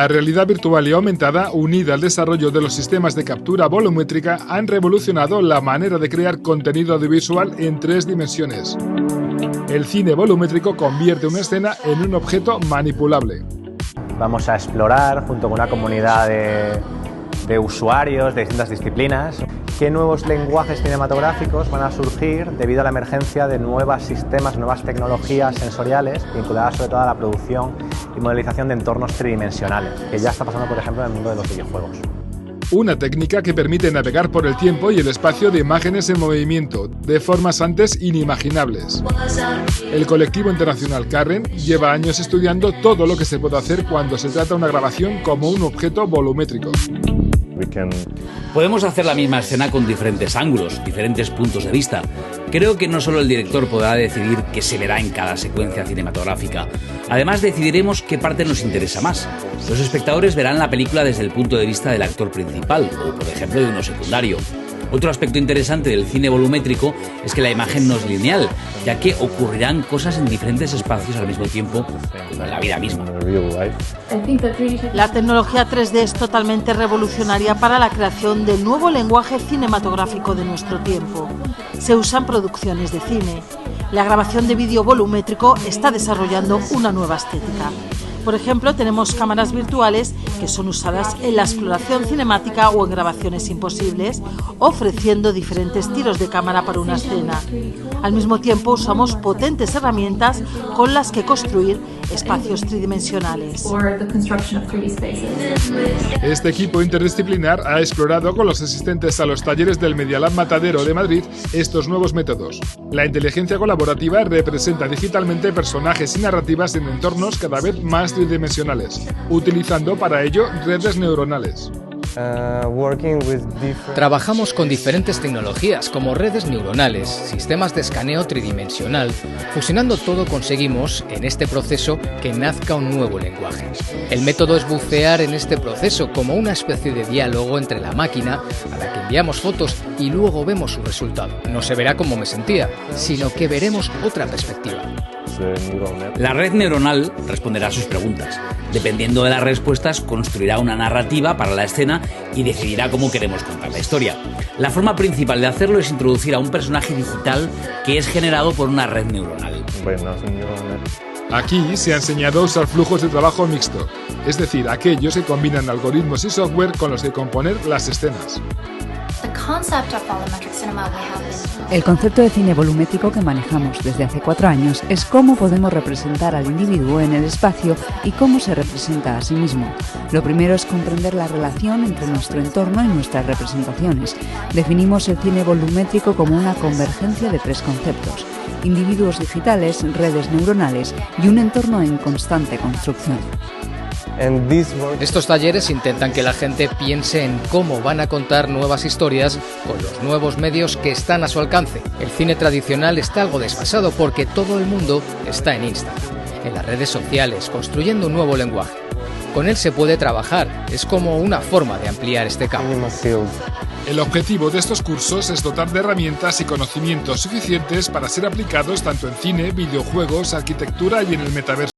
La realidad virtual y aumentada, unida al desarrollo de los sistemas de captura volumétrica, han revolucionado la manera de crear contenido audiovisual en 3 dimensiones. El cine volumétrico convierte una escena en un objeto manipulable. Vamos a explorar, junto con una comunidad de usuarios de distintas disciplinas, qué nuevos lenguajes cinematográficos van a surgir debido a la emergencia de nuevos sistemas, nuevas tecnologías sensoriales vinculadas sobre todo a la producción y modelización de entornos tridimensionales, que ya está pasando, por ejemplo, en el mundo de los videojuegos. Una técnica que permite navegar por el tiempo y el espacio de imágenes en movimiento, de formas antes inimaginables. El colectivo internacional Carren lleva años estudiando todo lo que se puede hacer cuando se trata de una grabación como un objeto volumétrico. Podemos hacer la misma escena con diferentes ángulos, diferentes puntos de vista. Creo que no solo el director podrá decidir qué se verá en cada secuencia cinematográfica. Además, decidiremos qué parte nos interesa más. Los espectadores verán la película desde el punto de vista del actor principal o, por ejemplo, de uno secundario. Otro aspecto interesante del cine volumétrico es que la imagen no es lineal, ya que ocurrirán cosas en diferentes espacios al mismo tiempo, como en la vida misma. La tecnología 3D es totalmente revolucionaria para la creación del nuevo lenguaje cinematográfico de nuestro tiempo. Se usan producciones de cine. La grabación de vídeo volumétrico está desarrollando una nueva estética. Por ejemplo, tenemos cámaras virtuales que son usadas en la exploración cinemática o en grabaciones imposibles, ofreciendo diferentes tiros de cámara para una escena. Al mismo tiempo, usamos potentes herramientas con las que construir espacios tridimensionales. Este equipo interdisciplinar ha explorado con los asistentes a los talleres del Media Lab Matadero de Madrid estos nuevos métodos. La inteligencia colaborativa representa digitalmente personajes y narrativas en entornos cada vez más tridimensionales, utilizando para ello redes neuronales. Trabajamos con diferentes tecnologías como redes neuronales, sistemas de escaneo tridimensional. Fusionando todo conseguimos, en este proceso, que nazca un nuevo lenguaje. El método es bucear en este proceso como una especie de diálogo entre la máquina, a la que enviamos fotos y luego vemos su resultado. No se verá cómo me sentía, sino que veremos otra perspectiva. La red neuronal responderá a sus preguntas. Dependiendo de las respuestas, construirá una narrativa para la escena y decidirá cómo queremos contar la historia. La forma principal de hacerlo es introducir a un personaje digital que es generado por una red neuronal. Aquí se ha enseñado a usar flujos de trabajo mixto, es decir, aquellos que combinan algoritmos y software con los que componer las escenas. El concepto de cine volumétrico que manejamos desde hace 4 años es cómo podemos representar al individuo en el espacio y cómo se representa a sí mismo. Lo primero es comprender la relación entre nuestro entorno y nuestras representaciones. Definimos el cine volumétrico como una convergencia de 3 conceptos: individuos digitales, redes neuronales y un entorno en constante construcción. Estos talleres intentan que la gente piense en cómo van a contar nuevas historias con los nuevos medios que están a su alcance. El cine tradicional está algo desfasado porque todo el mundo está en Instagram, en las redes sociales, construyendo un nuevo lenguaje. Con él se puede trabajar, es como una forma de ampliar este campo. El objetivo de estos cursos es dotar de herramientas y conocimientos suficientes para ser aplicados tanto en cine, videojuegos, arquitectura y en el metaverso.